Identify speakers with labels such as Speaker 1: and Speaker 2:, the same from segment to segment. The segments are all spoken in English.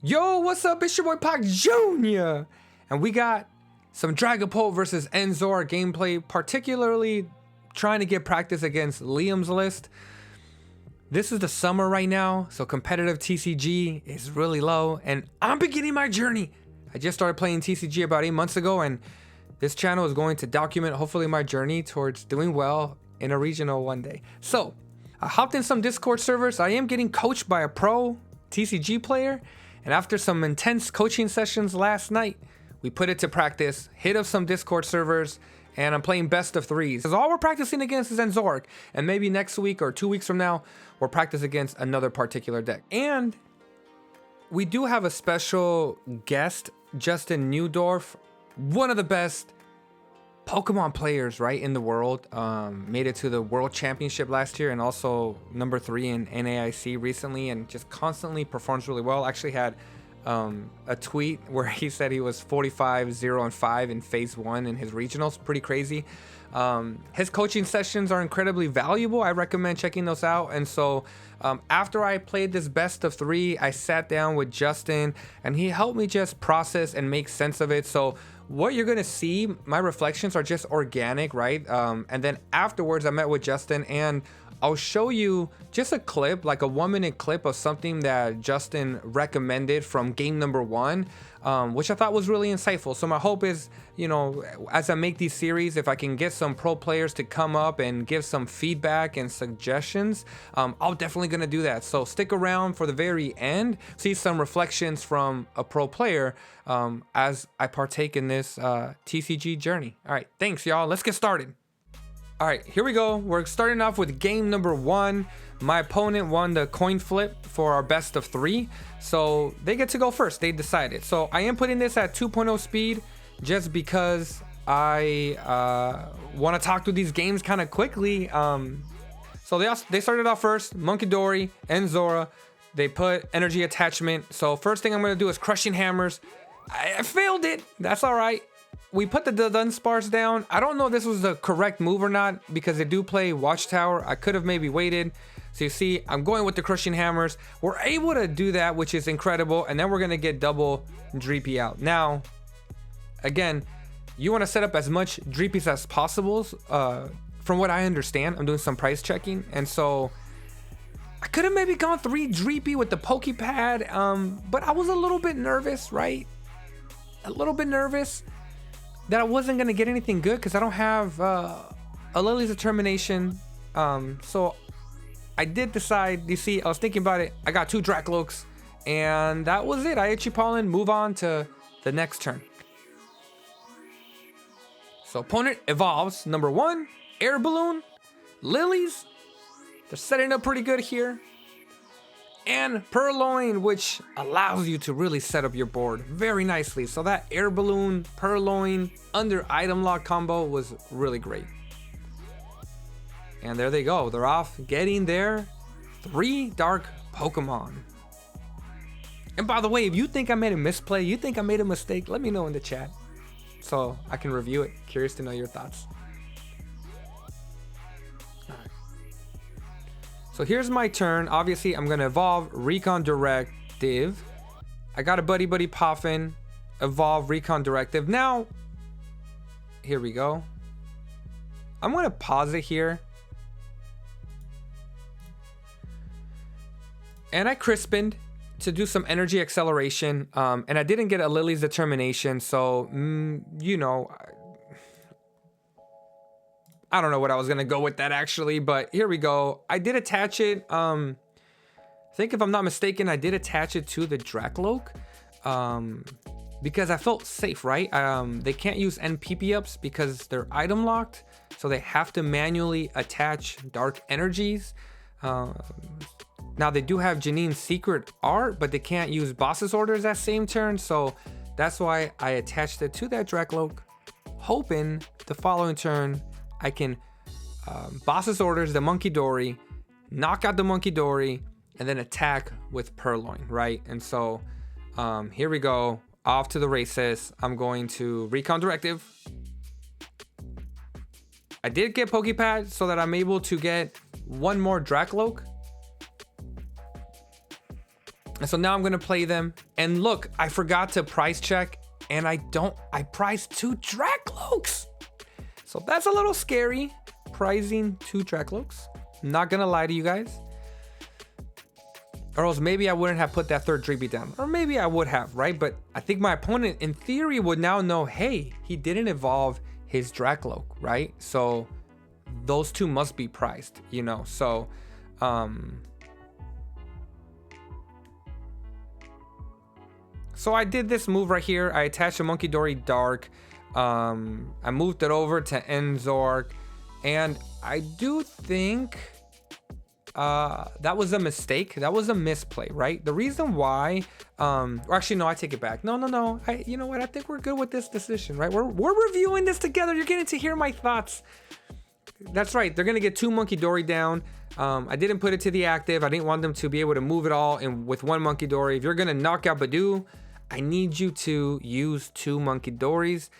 Speaker 1: Yo, what's up? It's your boy Pac Jr. And we got some Dragapult versus Zoroark gameplay, particularly trying to get practice against Liam's list. This is the summer right now, so competitive TCG is really low, and I'm beginning my journey. I just started playing TCG about 8 months ago, and this channel is going to document hopefully my journey towards doing well in a regional one day. So I hopped in some Discord servers. I am getting coached by a pro TCG player, and after some intense coaching sessions last night, we put it to practice, hit up some Discord servers, and I'm playing best of threes. Because all we're practicing against is Zoroark, and maybe next week or 2 weeks from now, we'll practice against another particular deck. And we do have a special guest, Justin Newdorf, one of the best Pokemon players in the world. Made it to the World Championship last year and also number 3 in NAIC recently, and just constantly performs really well. Actually had a tweet where he said he was 45-0-5 in phase 1 in his regionals. Pretty crazy. His coaching sessions are incredibly valuable. I recommend checking those out. And so after I played this best of 3, I sat down with Justin and he helped me just process and make sense of it. So what you're gonna see, my reflections are just organic, right? And then afterwards I met with Justin and I'll show you just a clip, like a 1-minute clip of something that Justin recommended from game number 1, which I thought was really insightful. So my hope is, you know, as I make these series, if I can get some pro players to come up and give some feedback and suggestions, I'll definitely gonna do that. So stick around for the very end, see some reflections from a pro player as I partake in this TCG journey. All right, thanks y'all, let's get started. All right, here we go. We're starting off with game number 1. My opponent won the coin flip for our best of 3. So they get to go first, they decided. So I am putting this at 2.0 speed just because I want to talk through these games kind of quickly. So they started off first, Monkey Dory and Zora. They put energy attachment. So first thing I'm going to do is crushing hammers. I failed it, that's all right. We put the Dunsparce down. I don't know if this was the correct move or not because they do play Watchtower. I could have maybe waited. So you see, I'm going with the crushing hammers. We're able to do that, which is incredible. And then we're gonna get double Dreepy out. Now, again, you wanna set up as much Dreepies as possible. From what I understand, I'm doing some price checking. And so I could have maybe gone 3 Dreepy with the Pokepad, but I was a little bit nervous, right? A little bit nervous that I wasn't gonna get anything good because I don't have a Lily's Determination. So I did decide, you see, I was thinking about it. I got 2 Dracloaks and that was it. I Itchy Pollen, move on to the next turn. So opponent evolves. Number 1, Air Balloon, Lilies. They're setting up pretty good here. And Purloin, which allows you to really set up your board very nicely. So that Air Balloon, Purloin, under item lock combo was really great. And there they go. They're off getting their 3 dark Pokemon. And by the way, if you think I made a misplay, you think I made a mistake, let me know in the chat so I can review it. Curious to know your thoughts. So here's my turn. Obviously, I'm gonna evolve Recon Directive. I got a Buddy Poffin, evolve Recon Directive. Now, here we go. I'm gonna pause it here. And I crispened to do some energy acceleration. And I didn't get a Lily's Determination. So, you know, I don't know what I was gonna go with that actually, but here we go. I did attach it. I think if I'm not mistaken, I did attach it to the Dracloak because I felt safe, right? They can't use NPP ups because they're item locked, so they have to manually attach dark energies. Now they do have Janine's secret art, but they can't use boss's orders that same turn, so that's why I attached it to that Dracloak, hoping the following turn I can boss's orders the Monkey Dory, knock out the Monkey Dory, and then attack with Purloin, right? And so here we go, off to the races. I'm going to Recon Directive. I did get Pokepad so that I'm able to get 1 more Dracloak. And so now I'm gonna play them. And look, I forgot to price check, and I priced 2 Dragapults. So that's a little scary, pricing 2 Dragapults. Not gonna lie to you guys. Or else maybe I wouldn't have put that 3rd Dreepy down. Or maybe I would have, right? But I think my opponent, in theory, would now know, hey, he didn't evolve his Dragapult, right? So those 2 must be priced, you know? So, so I did this move right here. I attached a Munkidori Dark. I moved it over to Zoroark. And I do think that was a mistake. That was a misplay, right? The reason why, or actually, no, I take it back. No. You know what? I think we're good with this decision, right? We're reviewing this together. You're getting to hear my thoughts. That's right. They're going to get 2 Munkidori down. I didn't put it to the active. I didn't want them to be able to move it all in with 1 Munkidori. If you're going to knock out Badoo, I need you to use 2 Munkidoris.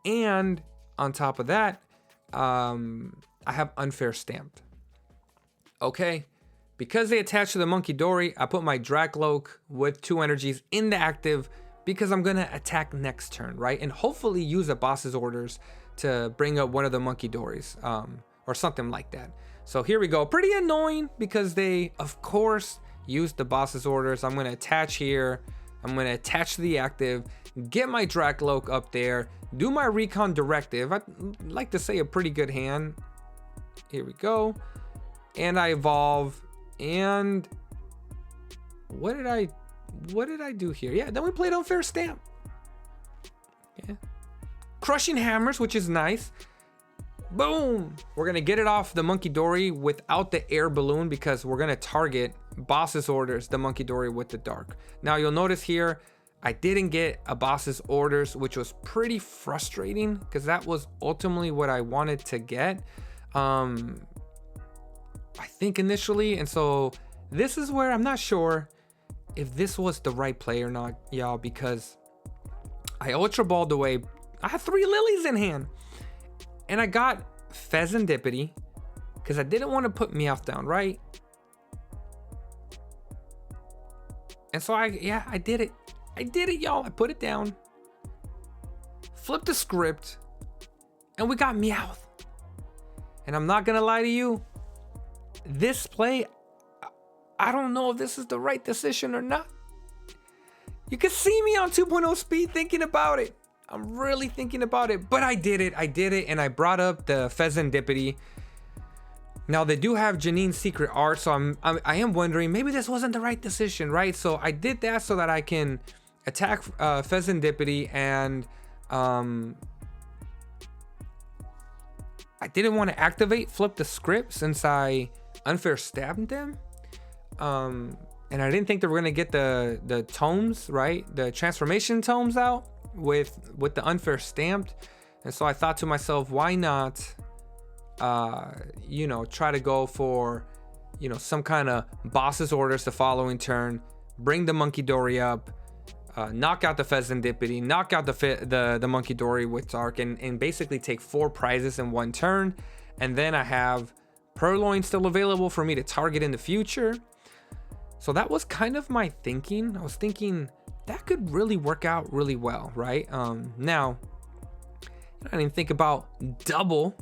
Speaker 1: And on top of that, I have Unfair Stamped. Okay, because they attach to the Munkidori, I put my Dragapult with 2 energies in the active because I'm gonna attack next turn, right? And hopefully use a boss's orders to bring up one of the Munkidoris, or something like that. So here we go. Pretty annoying because they, of course, use the boss's orders. I'm gonna attach here. I'm gonna attach to the active, get my Dragapult up there, do my Recon Directive. I'd like to say a pretty good hand. Here we go. And I evolve, and what did I do here? Yeah, then we played Unfair Stamp. Yeah. Crushing Hammers, which is nice. Boom! We're gonna get it off the Munkidori without the air balloon because we're gonna target boss's orders, the Munkidori with the dark. Now you'll notice here, I didn't get a boss's orders, which was pretty frustrating because that was ultimately what I wanted to get. I think initially, and so this is where I'm not sure if this was the right play or not, y'all, because I Ultra Balled away. I had 3 Lilies in hand, and I got Pheasantipity because I didn't want to put Meowth down, right? And so I did it. I did it, y'all. I put it down, flipped the script, and we got Meowth. And I'm not gonna lie to you, this play, I don't know if this is the right decision or not. You can see me on 2.0 speed thinking about it. I'm really thinking about it, but I did it, and I brought up the Pheasantipity. Now they do have Janine's Secret Art, so I am wondering, maybe this wasn't the right decision, right? So I did that so that I can attack Pheasantipity, and I didn't want to activate Flip the Script since I Unfair Stabbed them. And I didn't think they were gonna get the tomes, right? The transformation tomes out with the Unfair Stamped. And so I thought to myself, why not try to go for some kind of boss's orders the following turn, bring the Munkidori up, knock out the Pheasantipity, knock out the Munkidori with Dark, and basically take 4 prizes in 1 turn. And then I have Purloin still available for me to target in the future. So that was kind of my thinking. I was thinking that could really work out really well, right? Now, I didn't think about double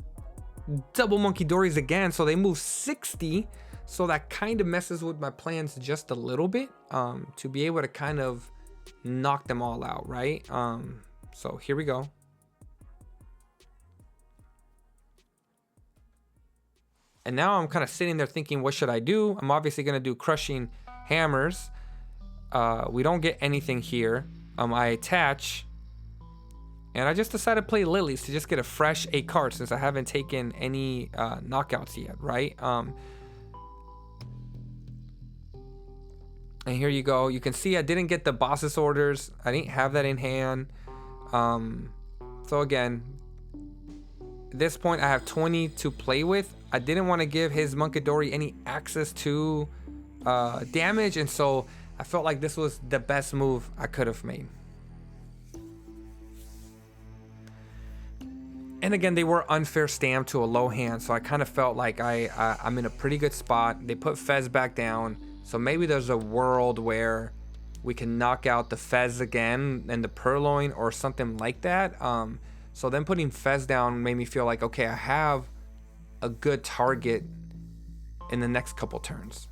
Speaker 1: Munkidoris again, so they move 60. So that kind of messes with my plans just a little bit, to be able to kind of knock them all out, right? So here we go. And now I'm kind of sitting there thinking, what should I do? I'm obviously going to do Crushing Hammers. We don't get anything here. I attach. And I just decided to play Lilies to just get a fresh 8 cards since I haven't taken any knockouts yet, right? And here you go. You can see I didn't get the boss's orders. I didn't have that in hand. So again, at this point I have 20 to play with. I didn't want to give his Munkidori any access to damage, and so I felt like this was the best move I could have made. And again, they were Unfair Stamped to a low hand, so I kind of felt like I'm in a pretty good spot. They put Fez back down, so maybe there's a world where we can knock out the Fez again and the Purloin or something like that. So then putting Fez down made me feel like, okay, I have a good target in the next couple turns.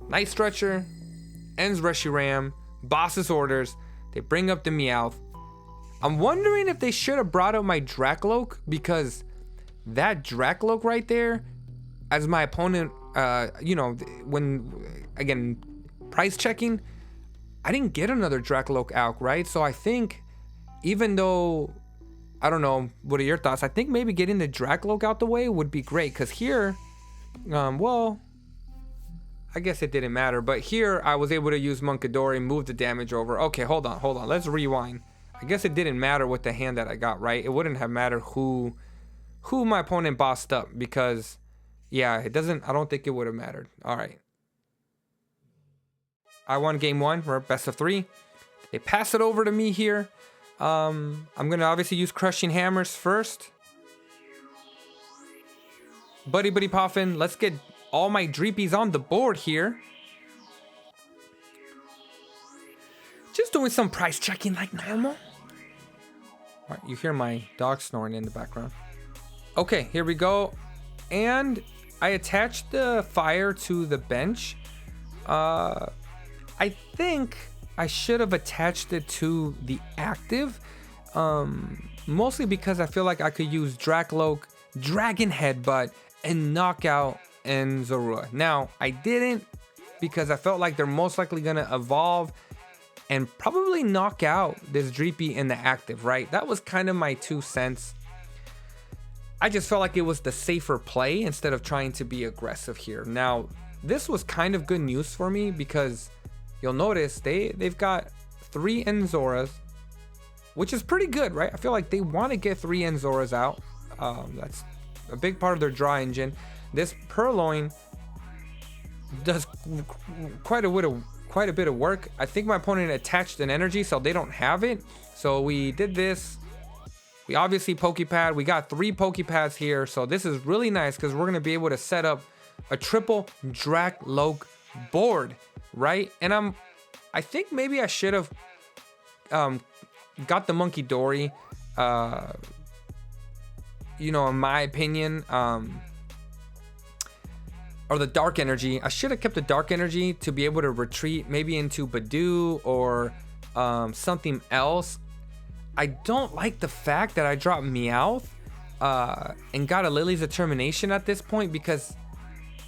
Speaker 1: Night Stretcher, ends Reshiram, boss's orders. They bring up the Meowth. I'm wondering if they should have brought up my Dracloak, because that Dracloak right there, as my opponent, you know, when, again, price checking, I didn't get another Dracloak out, right? So I think, even though, I don't know, what are your thoughts? I think maybe getting the Dracloak out the way would be great, because here, well, I guess it didn't matter, but here I was able to use Munkidori, move the damage over. Okay, hold on, let's rewind. I guess it didn't matter with the hand that I got, right? It wouldn't have mattered who my opponent bossed up, because yeah, I don't think it would have mattered. All right. I won game one. We're best of 3. They pass it over to me here. I'm going to obviously use Crushing Hammers first. Buddy Poffin. Let's get all my Dreepies on the board here. Just doing some price checking like normal. All right, you hear my dog snoring in the background. Okay, here we go. And I attached the fire to the bench. I think I should have attached it to the active. Mostly because I feel like I could use Dracloak, Dragon Headbutt, and knock out Zoroark. Now, I didn't, because I felt like they're most likely going to evolve and probably knock out this Dreepy in the active, right? That was kind of my 2 cents. I just felt like it was the safer play instead of trying to be aggressive here. Now, this was kind of good news for me, because you'll notice they've got 3 Enzoras, which is pretty good, right? I feel like they want to get 3 Enzoras out. That's a big part of their draw engine. This Purloin does quite a bit of work. I think my opponent attached an energy, so they don't have it. So we did this. We obviously Pokepad. We got 3 Pokepads here, so this is really nice, because we're gonna be able to set up a triple Dracloak board, right? And I think maybe I should have got the Munkidori, you know, in my opinion, or the Dark Energy. I should have kept the Dark Energy to be able to retreat maybe into Badoo or something else. I don't like the fact that I dropped Meowth and got a Lily's Determination at this point, because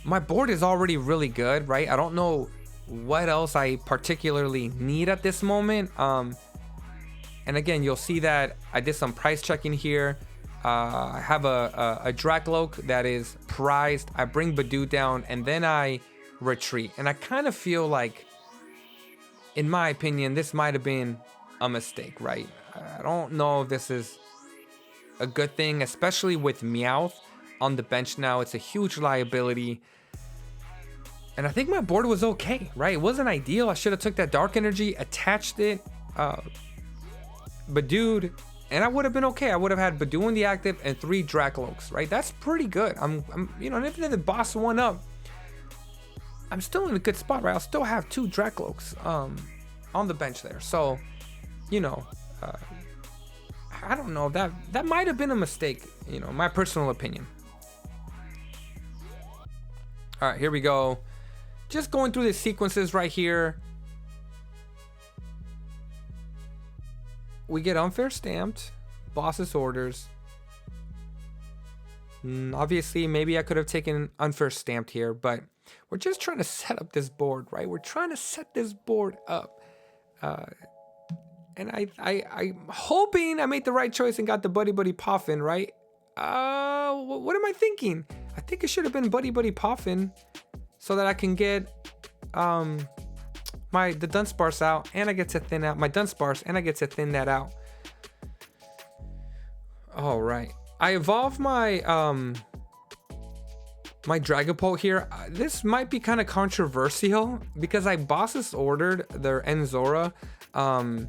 Speaker 1: my board is already really good, right? I don't know what else I particularly need at this moment. And again, you'll see that I did some price checking here. I have a Dracloak that is prized. I bring Badoo down, and then I retreat. And I kind of feel like, in my opinion, this might have been a mistake, right? I don't know if this is a good thing, especially with Meowth on the bench now. It's a huge liability. And I think my board was okay, right? It wasn't ideal. I should have took that Dark Energy, attached it, Badooed, and I would have been okay. I would have had Badoo in the active and 3 Dracloaks, right? That's pretty good. I'm you know, even if the boss won up, I'm still in a good spot, right? I'll still have 2 Dracloaks on the bench there. So, you know, I don't know. That might have been a mistake, you know, my personal opinion. All right, here we go. Just going through the sequences right here. We get Unfair Stamped, Boss's Orders. Obviously, maybe I could have taken Unfair Stamped here, but we're just trying to set up this board, right? We're trying to set this board up. And I'm hoping I made the right choice and got the Buddy Poffin, right? What am I thinking? I think it should have been Buddy Poffin, so that I can get the Dunsparce out, and I get to thin out my Dunsparce, and I get to thin that out. All right, I evolved my my Dragapult here. This might be kind of controversial, because I bosses ordered their Enzora, and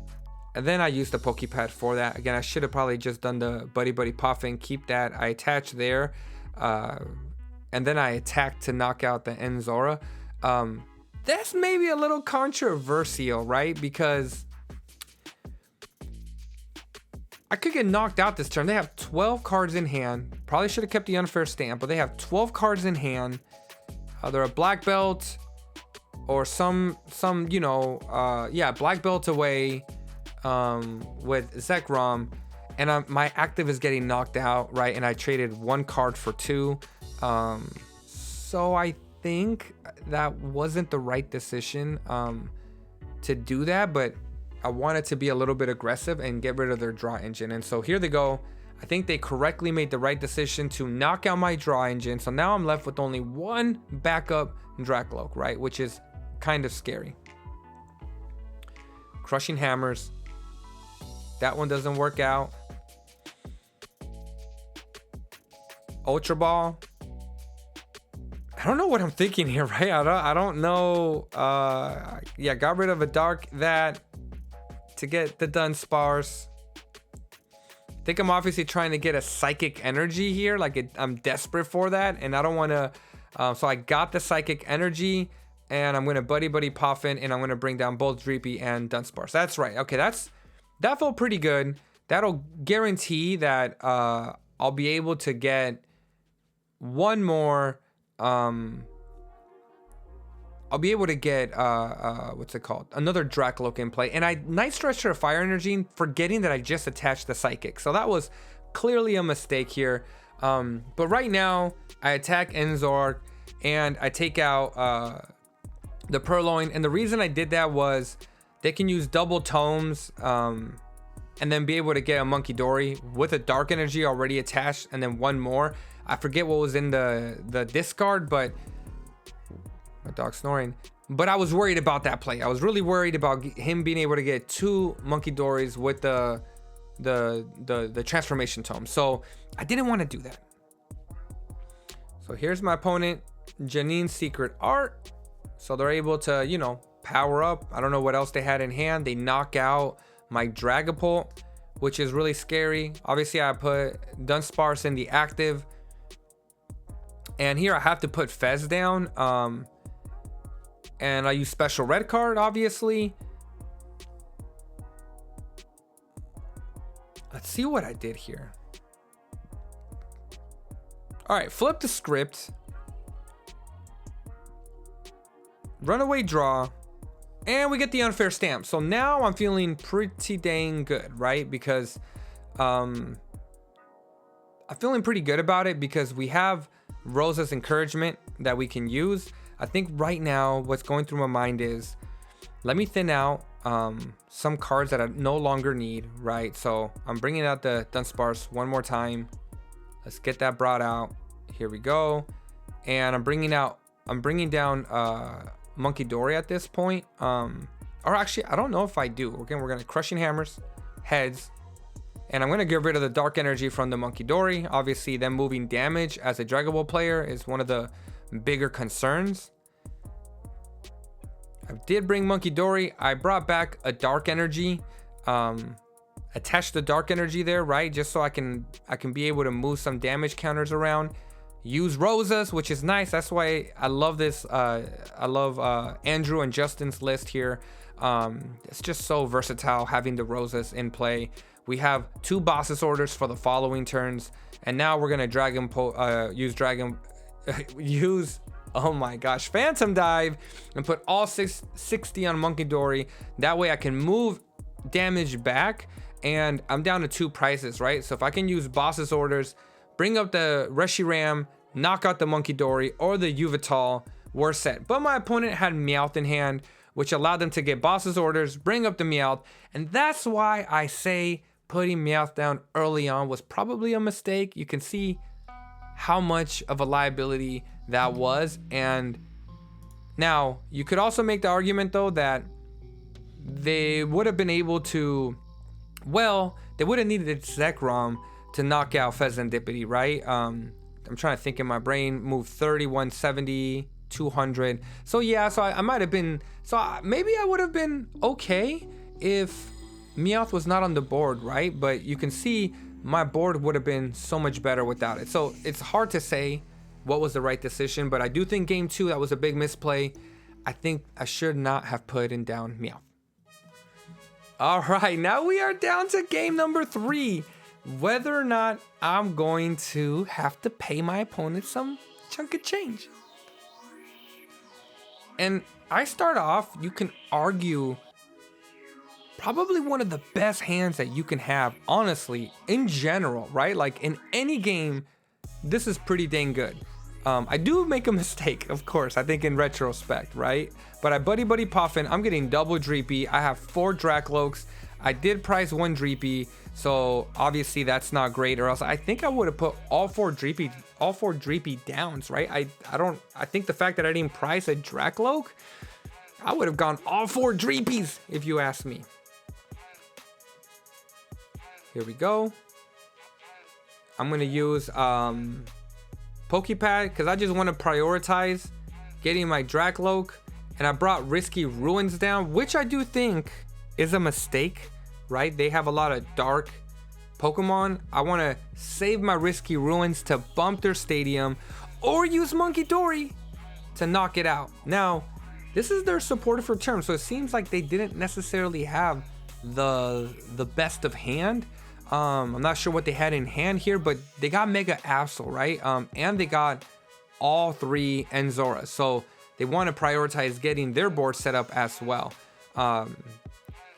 Speaker 1: then I used the Pokepad for that. Again, I should have probably just done the Buddy Poffin, keep that. I attached there, and then I attacked to knock out the Enzora. that's maybe a little controversial, right? Because I could get knocked out this turn. They have 12 cards in hand. Probably should have kept the unfair stamp, but they have 12 cards in hand. They're a black belt or some you know, yeah, black belt away with Zekrom. And my active is getting knocked out, right? And I traded 1 card for 2. So I think that wasn't the right decision to do that, but I wanted to be a little bit aggressive and get rid of their draw engine. And so here they go. I think they correctly made the right decision to knock out my draw engine. So now I'm left with only 1 backup Dracloak, right? Which is kind of scary. Crushing Hammers. That one doesn't work out. Ultra Ball. I don't know what I'm thinking here, right? I don't know. Yeah, got rid of a Dark that to get the Dunsparce. I think I'm obviously trying to get a Psychic Energy here. Like I'm desperate for that, and I don't want to. So I got the Psychic Energy, and I'm gonna Buddy Poffin, and I'm gonna bring down both Dreepy and Dunsparce. That's right. Okay, that felt pretty good. That'll guarantee that I'll be able to get one more. I'll be able to get what's it called? Another Dracloak in play. And I Night Stretcher Fire Energy, forgetting that I just attached the Psychic. So that was clearly a mistake here. But right now, I attack Zoroark and I take out the Purloin. And the reason I did that was they can use double tomes and then be able to get a Monkey Dory with a Dark Energy already attached, and then 1 more. I forget what was in the discard, but my dog's snoring. But I was worried about that play. I was really worried about him being able to get 2 Monkey Dories with the transformation tome. So I didn't want to do that. So here's my opponent, Janine's Secret Art. So they're able to, you know, power up. I don't know what else they had in hand. They knock out my Dragapult, which is really scary. Obviously, I put Dunsparce in the active. And here I have to put Fez down. And I use special red card, obviously. Let's see what I did here. All right, flip the script. Runaway draw. And we get the unfair stamp. So now I'm feeling pretty dang good, right? Because I'm feeling pretty good about it because we have Rosa's encouragement that we can use. I think right now what's going through my mind is, let me thin out some cards that I no longer need, right? So I'm bringing out the Dunsparce 1 more time. Let's get that brought out. Here we go. And I'm bringing down Monkey Dory at this point. Or actually, I don't know if I do. Again, we're going to Crushing Hammers, heads. And I'm going to get rid of the Dark Energy from the Monkey Dory. Obviously, them moving damage as a Dragapult player is one of the bigger concerns. I did bring Monkey Dory. I brought back a Dark Energy. Attached the Dark Energy there, right? Just so I can be able to move some damage counters around. Use Rosas, which is nice. That's why I love this. I love Andrew and Justin's list here. It's just so versatile having the Rosas in play. We have 2 Boss's Orders for the following turns, and now we're gonna use oh my gosh, Phantom Dive and put all 60 on Monkey Dory. That way I can move damage back, and I'm down to 2 prices, right? So if I can use Boss's Orders, bring up the Reshiram, knock out the Monkey Dory or the Yveltal, we're set. But my opponent had Meowth in hand, which allowed them to get Boss's Orders, bring up the Meowth, and that's why I say putting Meowth down early on was probably a mistake. You can see how much of a liability that was. And now you could also make the argument though that they would have been able to, well, they would have needed Zekrom to knock out Fezandipity, right? I'm trying to think in my brain. Move 30, 170, 200. So yeah, so I might have been, maybe I would have been okay if Meowth was not on the board, right? But you can see my board would have been so much better without it. So it's hard to say what was the right decision, but I do think game 2, that was a big misplay. I think I should not have put in down Meow. All right, now we are down to game number 3. Whether or not I'm going to have to pay my opponent some chunk of change. And I start off, you can argue, probably one of the best hands that you can have, honestly, in general, right? Like in any game, this is pretty dang good. I do make a mistake, of course, I think in retrospect, right? But I buddy Puffin, I'm getting double Dreepy. I have 4 Dracloaks. I did price 1 Dreepy, so obviously that's not great, or else I think I would have put all 4 Dreepy downs, right? I think the fact that I didn't price a Dracloak, I would have gone all 4 Dreepies, if you ask me. Here we go. I'm gonna use Pokepad because I just want to prioritize getting my Dracloak, and I brought Risky Ruins down, which I do think is a mistake, right? They have a lot of dark Pokemon. I want to save my Risky Ruins to bump their stadium or use Monkey Dory to knock it out. Now, this is their supportive return, so it seems like they didn't necessarily have the best of hand. I'm not sure what they had in hand here, but they got Mega Absol, right? And they got all 3 Enzoras, so they want to prioritize getting their board set up as well.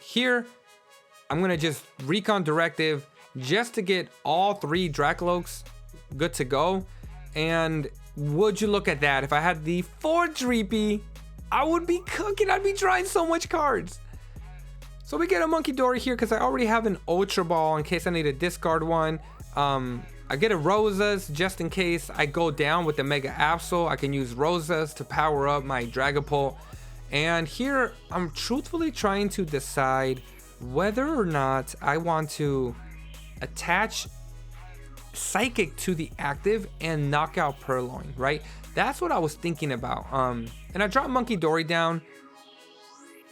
Speaker 1: Here, I'm gonna just Recon Directive just to get all 3 Dracloaks good to go. And would you look at that? If I had the 4 Dreepy, I would be cooking. I'd be drawing so much cards. So we get a Monkey Dory here because I already have an Ultra Ball in case I need to discard one. I get a Rosas just in case I go down with the Mega Absol. I can use Rosas to power up my Dragapult. And here I'm truthfully trying to decide whether or not I want to attach Psychic to the active and knock out Purloin, right? That's what I was thinking about. And I dropped Monkey Dory down,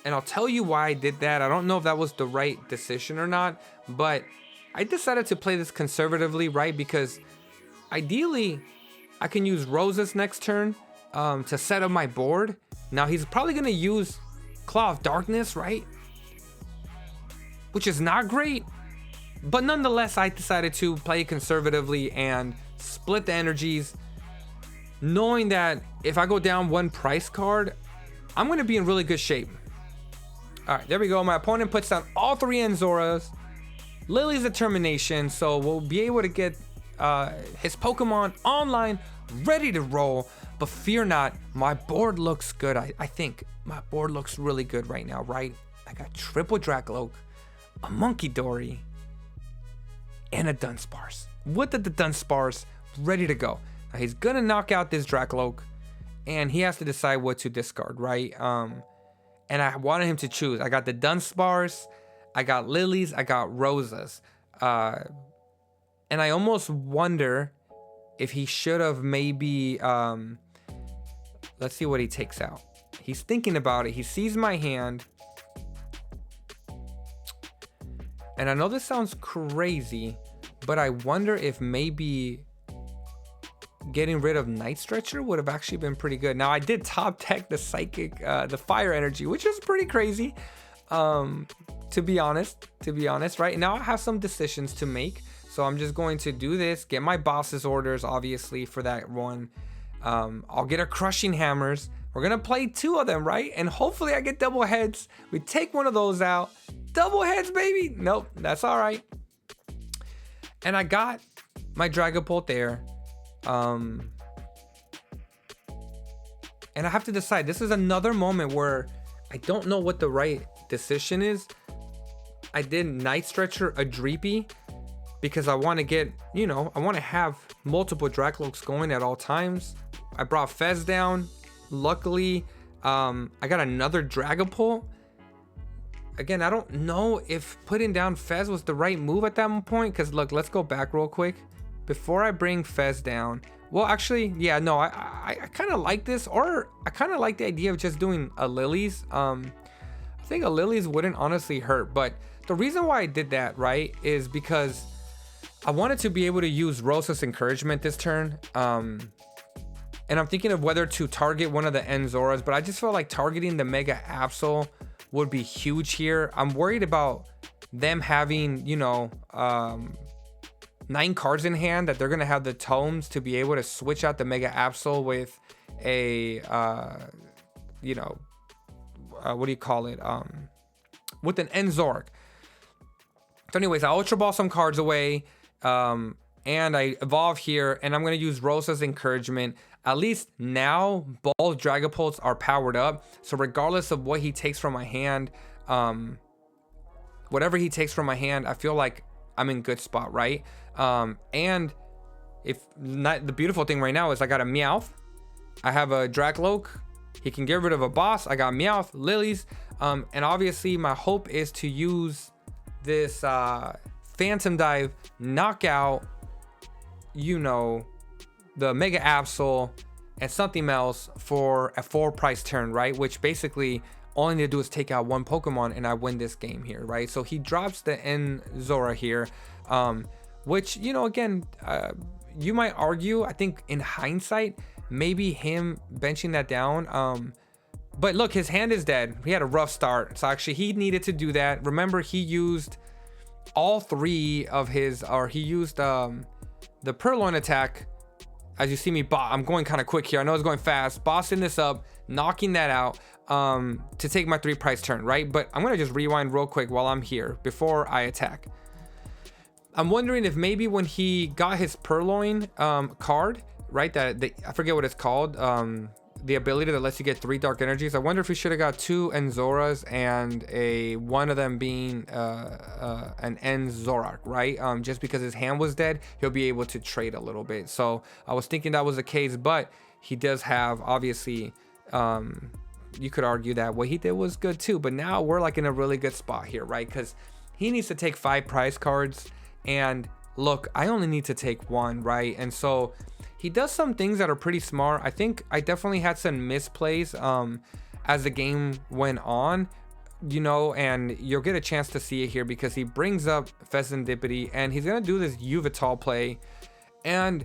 Speaker 1: and I'll tell you why I did that. I don't know if that was the right decision or not, but I decided to play this conservatively, right? Because ideally, I can use Roses next turn to set up my board. Now, he's probably going to use Claw of Darkness, right? Which is not great. But nonetheless, I decided to play conservatively and split the energies, knowing that if I go down 1 price card, I'm going to be in really good shape. All right, there we go. My opponent puts down all 3 Enzoras. Lily's Determination, so we'll be able to get his Pokemon online, ready to roll. But fear not, my board looks good. I think my board looks really good right now, right? I got triple Dracloak, a Monkey Dory, and a Dunsparce. With the Dunsparce ready to go. Now he's gonna knock out this Dracloak, and he has to decide what to discard, right? And I wanted him to choose. I got the Dunsparce, I got Lilies, I got Rosas. And I almost wonder if he should have maybe, let's see what he takes out. He's thinking about it. He sees my hand. And I know this sounds crazy, but I wonder if maybe getting rid of Night Stretcher would have actually been pretty good. Now, I did top deck the Psychic, the Fire Energy, which is pretty crazy, to be honest, right? Now I have some decisions to make, so I'm just going to do this, get my boss's orders, obviously, for that one. I'll get a Crushing Hammers. We're going to play 2 of them, right? And hopefully I get double heads. We take one of those out. Double heads, baby. Nope, that's all right. And I got my Dragapult there. And I have to decide. This is another moment where I don't know what the right decision is. I did Night Stretcher a Dreepy because I want to get, you know, I want to have multiple Dracloaks going at all times. I brought Fez down. Luckily, I got another Dragapult. Again, I don't know if putting down Fez was the right move at that point. Because look, let's go back real quick. Before I bring Fez down. Well, actually, yeah, no, I kind of like this. Or I kind of like the idea of just doing a Lilies. I think a Lilies wouldn't honestly hurt. But the reason why I did that, right, is because I wanted to be able to use Rosa's Encouragement this turn. And I'm thinking of whether to target one of the Enzoras, but I just feel like targeting the Mega Absol would be huge here. I'm worried about them having, you know, 9 cards in hand, that they're going to have the tomes to be able to switch out the Mega Absol with a, you know, what do you call it? With an Zoroark. So anyways, I Ultra Ball some cards away, and I evolve here, and I'm going to use Rosa's Encouragement. At least now, both Dragapults are powered up. So regardless of what he takes from my hand, whatever he takes from my hand, I feel like I'm in good spot, right? And if not, the beautiful thing right now is I got a Meowth, I have a Dragapult, he can get rid of a boss, I got Meowth, Lilies, and obviously my hope is to use this Phantom Dive, knock out, you know, the Mega Absol and something else for a 4 price turn, right? Which basically all I need to do is take out 1 Pokemon and I win this game here, right? So he drops the Zora here, which, you know, again, you might argue, I think in hindsight, maybe him benching that down. But look, his hand is dead. He had a rough start. So actually he needed to do that. Remember, he used all 3 of his, or he used the Purloin attack. As you see me, I'm going kind of quick here. I know it's going fast. Bossing this up, knocking that out to take my 3 price turn, right? But I'm going to just rewind real quick while I'm here before I attack. I'm wondering if maybe when he got his Purloin card, right? I forget what it's called. The ability that lets you get 3 dark energies. I wonder if he should have got 2 Enzoras and one of them being an Zoroark, right? Just because his hand was dead, he'll be able to trade a little bit. So I was thinking that was the case, but he does have, obviously, you could argue that what he did was good too. But now we're like in a really good spot here, right? Because he needs to take 5 prize cards, and look, I only need to take 1, right? And so he does some things that are pretty smart. I think I definitely had some misplays as the game went on, you know, and you'll get a chance to see it here because he brings up Fezandipity and he's gonna do this Yveltal play. And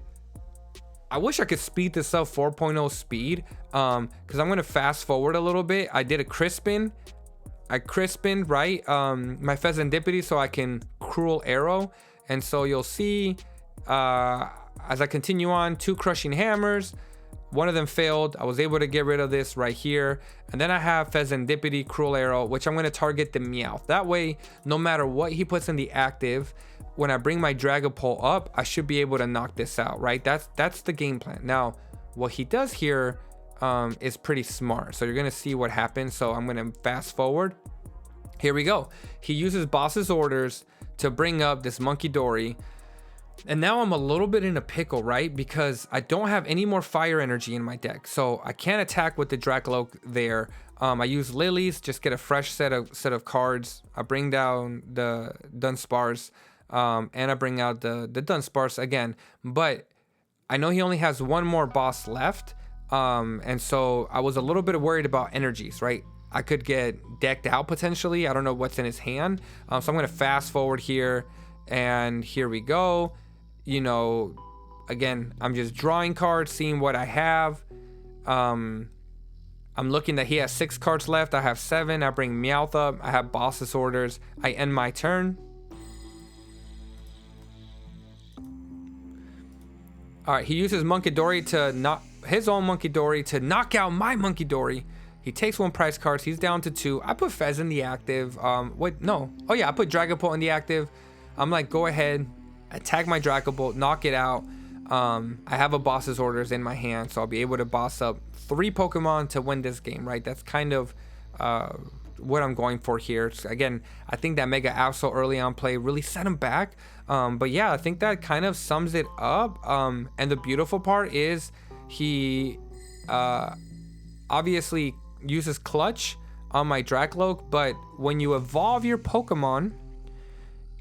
Speaker 1: I wish I could speed this up 4.0 speed, because I'm gonna fast forward a little bit. I did a Crispin. I crispined, right, my Fezandipity so I can Cruel Arrow. And so you'll see as I continue on, 2 Crushing Hammers, one of them failed. I was able to get rid of this right here. And then I have Fezandipity, Cruel Arrow, which I'm going to target the Meowth. That way, no matter what he puts in the active, when I bring my Dragapult up, I should be able to knock this out, right? That's the game plan. Now, what he does here is pretty smart. So you're going to see what happens. So I'm going to fast forward. Here we go. He uses Boss's Orders to bring up this Monkey Dory. And now I'm a little bit in a pickle, right? Because I don't have any more fire energy in my deck. So I can't attack with the Dracloak there. I use Lilies, just get a fresh set of cards. I bring down the Dunsparce, and I bring out the Dunsparce again. But I know he only has 1 more boss left. And so I was a little bit worried about energies, right? I could get decked out potentially. I don't know what's in his hand. So I'm going to fast forward here. And here we go. You know, again, I'm just drawing cards, seeing what I have. I'm looking that he has 6 cards left. I have 7. I bring Meowth up. I have Boss's Orders. I end my turn. All right, he uses Munkidori to knock his own Munkidori to knock out my Munkidori. He takes 1 prize card. He's down to 2. I put Fez in the active. Wait, no. Oh yeah, I put Dragapult in the active. I'm like, go ahead, attack my Dragapult, knock it out. I have a Boss's Orders in my hand, so I'll be able to boss up 3 Pokemon to win this game, right? That's kind of what I'm going for here. Again, I think that Mega Absol early on play really set him back. But yeah, I think that kind of sums it up. And the beautiful part is he obviously uses Clutch on my Dracloak, but when you evolve your Pokemon,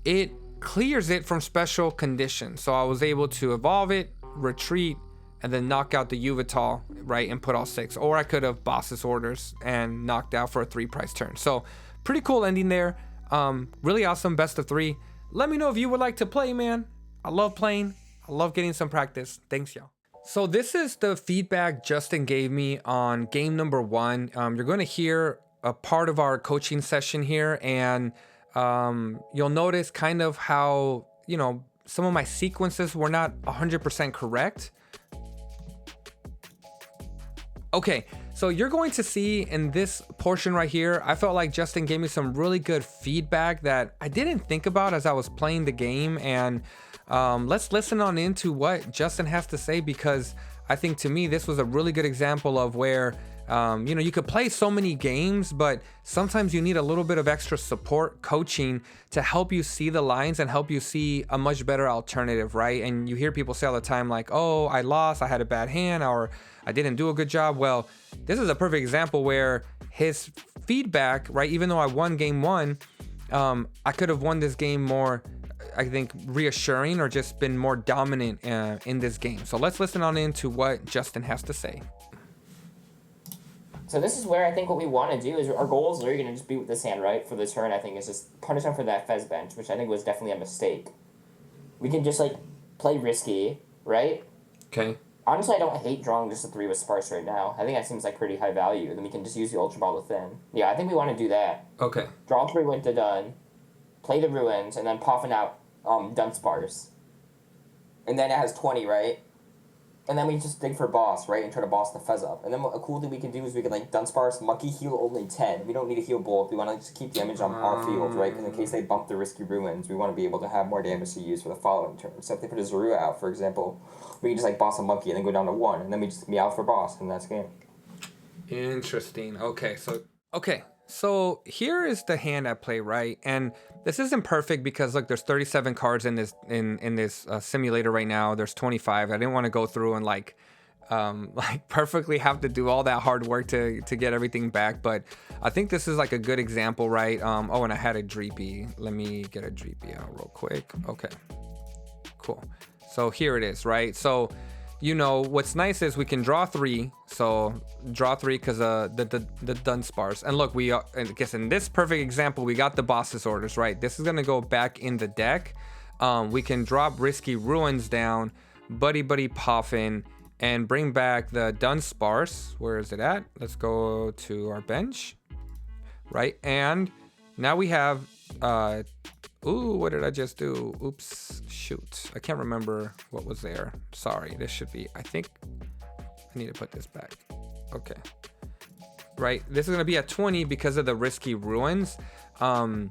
Speaker 1: it clears it from special conditions. So I was able to evolve it, retreat, and then knock out the Yveltal, right, and put all 6. Or I could have Boss's Orders and knocked out for a 3 price turn. So pretty cool ending there. Really awesome, best of 3. Let me know if you would like to play, man. I love playing. I love getting some practice. Thanks, y'all. So this is the feedback Justin gave me on game number 1. You're going to hear a part of our coaching session here, and you'll notice kind of how, some of my sequences were not 100% correct. Okay, so you're going to see in this portion right here, I felt like Justin gave me some really good feedback that I didn't think about as I was playing the game. And let's listen on into what Justin has to say, because I think to me, this was a really good example of where, you could play so many games, but sometimes you need a little bit of extra support coaching to help you see the lines and help you see a much better alternative, right? And you hear people say all the time like, oh, I lost, I had a bad hand, or I didn't do a good job. Well, this is a perfect example where his feedback, right? Even though I won game 1, I could have won this game more, I think, reassuring or just been more dominant in this game. So let's listen on into what Justin has to say.
Speaker 2: So this is where I think what we want to do is our goal is literally going to just be with this hand, right? For the turn, I think, is just punish him for that Fez bench, which I think was definitely a mistake. We can just, play risky, right?
Speaker 1: Okay.
Speaker 2: Honestly, I don't hate drawing just a 3 with Sparse right now. I think that seems like pretty high value. Then we can just use the Ultra Ball within. Yeah, I think we want to do that.
Speaker 1: Okay.
Speaker 2: Draw 3 with the Dun, play the Ruins, and then puffing out Dunsparce. And then it has 20, right? And then we just dig for boss, right? And try to boss the Fez up. And then a cool thing we can do is we can, Dunsparce, Monkey heal only 10. We don't need to heal both. We want to just keep the image on our field, right? Because in case they bump the risky Ruins, we want to be able to have more damage to use for the following turn. So if they put a Zorua out, for example, we can just, boss a Monkey and then go down to 1. And then we just meow for boss, and that's game.
Speaker 1: Interesting. Okay, so here is the hand I play, right? And this isn't perfect because look, there's 37 cards in this simulator right now. There's 25. I didn't want to go through and perfectly have to do all that hard work to get everything back. But I think this is a good example, right? Oh, and I had a Dreepy. Let me get a Dreepy out real quick. Okay, cool. So here it is, right? So what's nice is we can draw 3. So draw 3 because the Dunsparce. And look, I guess in this perfect example, we got the boss's orders, right? This is gonna go back in the deck. We can drop risky Ruins down, Buddy Poffin, and bring back the Dunsparce. Where is it at? Let's go to our bench, right? And now we have ooh, what did I just do? Oops, shoot. I can't remember what was there. Sorry, this should be, I think I need to put this back. Okay. Right, this is gonna be at 20 because of the risky Ruins. And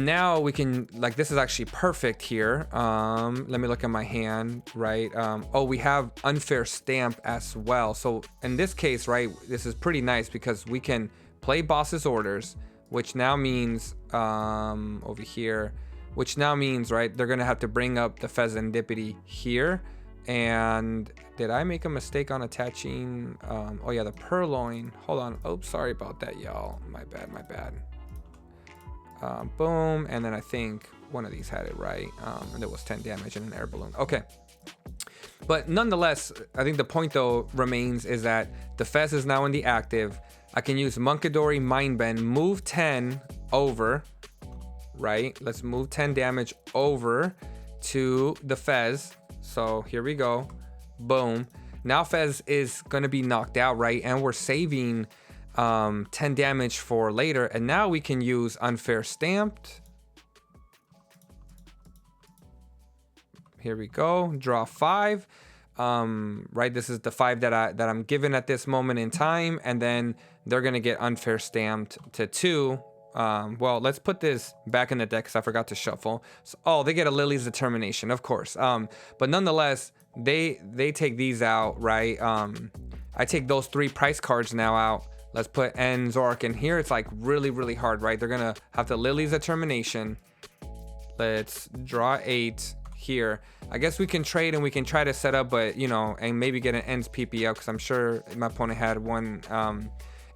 Speaker 1: now we can, this is actually perfect here. Let me look at my hand, right? Oh, we have Unfair Stamp as well. So in this case, right, this is pretty nice because we can play boss's orders, which now means over here, which now means, right, they're gonna have to bring up the Pheasantipity here. And did I make a mistake on attaching? Oh yeah, the Purloin. Hold on. Oh, sorry about that, y'all. My bad. Boom, and then I think one of these had it right. And there was 10 damage and an air balloon. Okay. But nonetheless, I think the point though remains is that the Fez is now in the active. I can use Munkidori, Mind Bend, move 10 over, right? Let's move 10 damage over to the Fez. So here we go. Boom. Now Fez is going to be knocked out, right? And we're saving 10 damage for later. And now we can use Unfair Stamped. Here we go. Draw 5. Right, this is the 5 that I'm given at this moment in time, and then they're gonna get Unfair Stamped to 2. Well, let's put this back in the deck because I forgot to shuffle. So, oh, they get a Lily's Determination, of course. But nonetheless, they take these out, right? I take those 3 price cards now out. Let's put N Zoroark in here. It's really hard, right? They're gonna have to Lily's Determination. Let's draw 8 here. I guess we can trade and we can try to set up, but and maybe get an ends PPL because I'm sure my opponent had one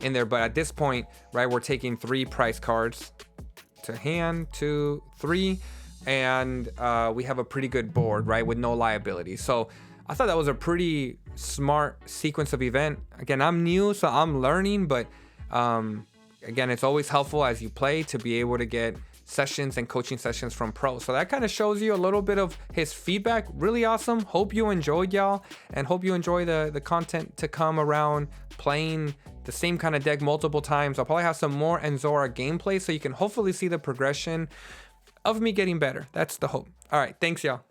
Speaker 1: in there. But at this point, right, we're taking 3 price cards to hand, 2, 3, and we have a pretty good board, right, with no liability. So I thought that was a pretty smart sequence of event. Again, I'm new, so I'm learning, but again, it's always helpful as you play to be able to get sessions and coaching sessions from pros. So that kind of shows you a little bit of his feedback. Really awesome. Hope you enjoyed, y'all, and hope you enjoy the content to come around playing the same kind of deck multiple times. I'll probably have some more Zoroark gameplay so you can hopefully see the progression of me getting better. That's the hope. All right, thanks, y'all.